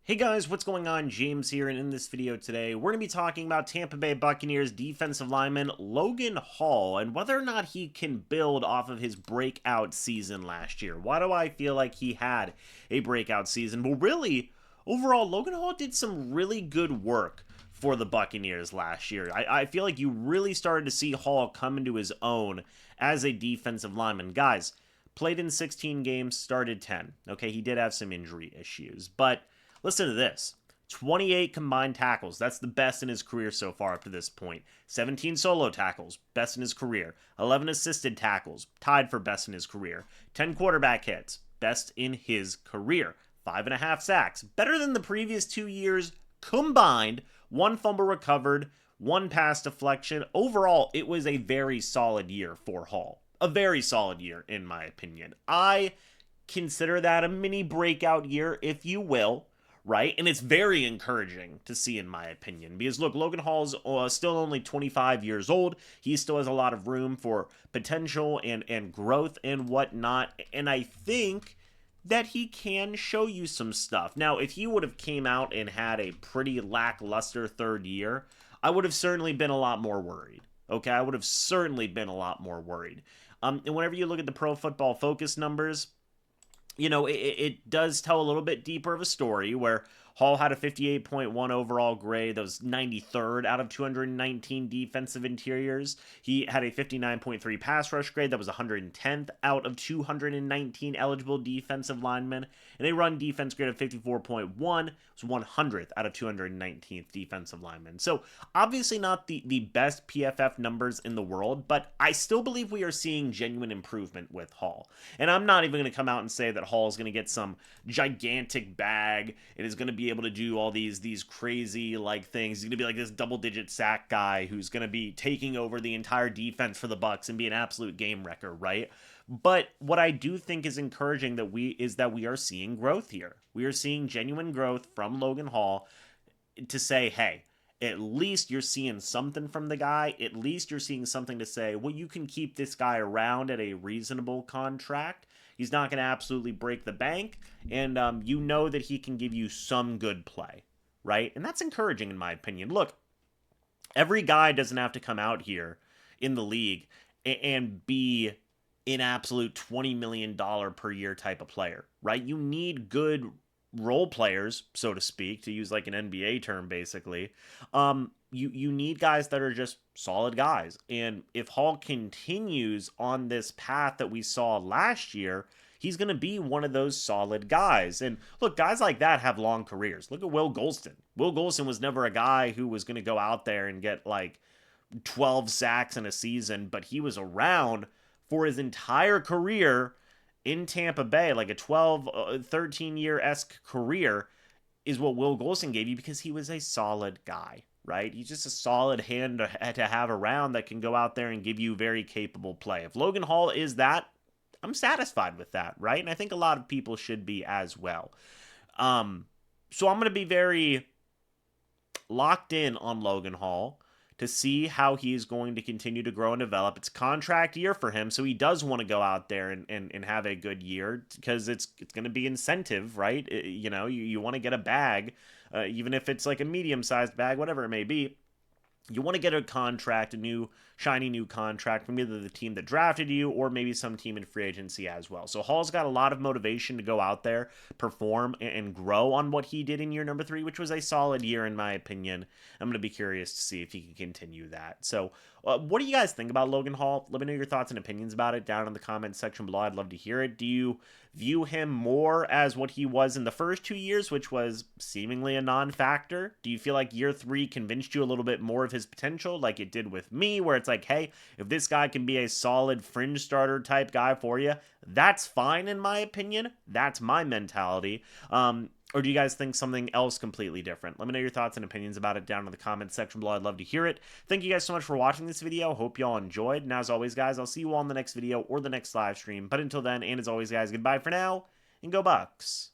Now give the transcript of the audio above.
Hey guys, what's going on? James here, and in this video today, we're going to be talking about Tampa Bay Buccaneers defensive lineman Logan Hall and whether or not he can build off of his breakout season last year. Why do I feel like he had a breakout season? Well, really, overall, Logan Hall did some really good work for the Buccaneers last year. I feel like you really started to see Hall come into his own as a defensive lineman. Guys, played in 16 games, started 10. Okay, he did have some injury issues, but listen to this. 28 combined tackles. That's the best in his career so far up to this point. 17 solo tackles. Best in his career. 11 assisted tackles. Tied for best in his career. 10 quarterback hits. Best in his career. 5.5 sacks. Better than the previous 2 years combined. 1 fumble recovered. 1 pass deflection. Overall, it was a very solid year for Hall. A very solid year, in my opinion. I consider that a mini breakout year, if you will. Right? And it's very encouraging to see, in my opinion, because look, Logan Hall's still only 25 years old. He still has a lot of room for potential and growth and whatnot. And I think that he can show you some stuff. Now, if he would have came out and had a pretty lackluster third year, I would have certainly been a lot more worried. Okay, I would have certainly been a lot more worried. And whenever you look at the Pro Football Focus numbers, you know, it does tell a little bit deeper of a story where Hall had a 58.1 overall grade. That was 93rd out of 219 defensive interiors. He had a 59.3 pass rush grade. That was 110th out of 219 eligible defensive linemen. And a run defense grade of 54.1 was 100th out of 219th defensive linemen. So obviously not the best PFF numbers in the world, but I still believe we are seeing genuine improvement with Hall. And I'm not even going to come out and say that Hall is going to get some gigantic bag and is going to be able to do all these crazy like things. He's going to be like this double-digit sack guy who's going to be taking over the entire defense for the Bucs and be an absolute game wrecker, right? But what I do think is encouraging that we are seeing growth here. We are seeing genuine growth from Logan Hall to say, hey, at least you're seeing something from the guy. At least you're seeing something to say, well, you can keep this guy around at a reasonable contract. He's not going to absolutely break the bank, and you know that he can give you some good play, right? And that's encouraging in my opinion. Look, every guy doesn't have to come out here in the league and be an absolute $20 million per year type of player, right? You need good role players, so to speak, to use like an NBA term, basically. You need guys that are just solid guys. And if Hall continues on this path that we saw last year, he's going to be one of those solid guys. And look, guys like that have long careers. Look at Will Golston. Will Golston was never a guy who was going to go out there and get like 12 sacks in a season, but he was around for his entire career in Tampa Bay, like a 12, 13-year-esque career is what Will Golston gave you because he was a solid guy, right? He's just a solid hand to have around that can go out there and give you very capable play. If Logan Hall is that, I'm satisfied with that, right? And I think a lot of people should be as well. So I'm going to be very locked in on Logan Hall to see how he's going to continue to grow and develop. It's a contract year for him, so he does want to go out there and have a good year because it's going to be incentive, right? You want to get a bag, even if it's like a medium-sized bag, whatever it may be. You want to get a contract, a new, shiny new contract from either the team that drafted you or maybe some team in free agency as well. So Hall's got a lot of motivation to go out there, perform, and grow on what he did in year number 3, which was a solid year in my opinion. I'm going to be curious to see if he can continue that. So what do you guys think about Logan Hall? Let me know your thoughts and opinions about it down in the comments section below. I'd love to hear it. Do you view him more as what he was in the first 2 years, which was seemingly a non-factor? Do you feel like year 3 convinced you a little bit more of his potential like it did with me, where it's like, hey, if this guy can be a solid fringe starter type guy for you, that's fine in my opinion. That's my mentality. Or do you guys think something else completely different? Let me know your thoughts and opinions about it down in the comments section below. I'd love to hear it. Thank you guys so much for watching this video. Hope you all enjoyed. And as always, guys, I'll see you all in the next video or the next live stream. But until then, and as always, guys, goodbye for now, and go Bucs.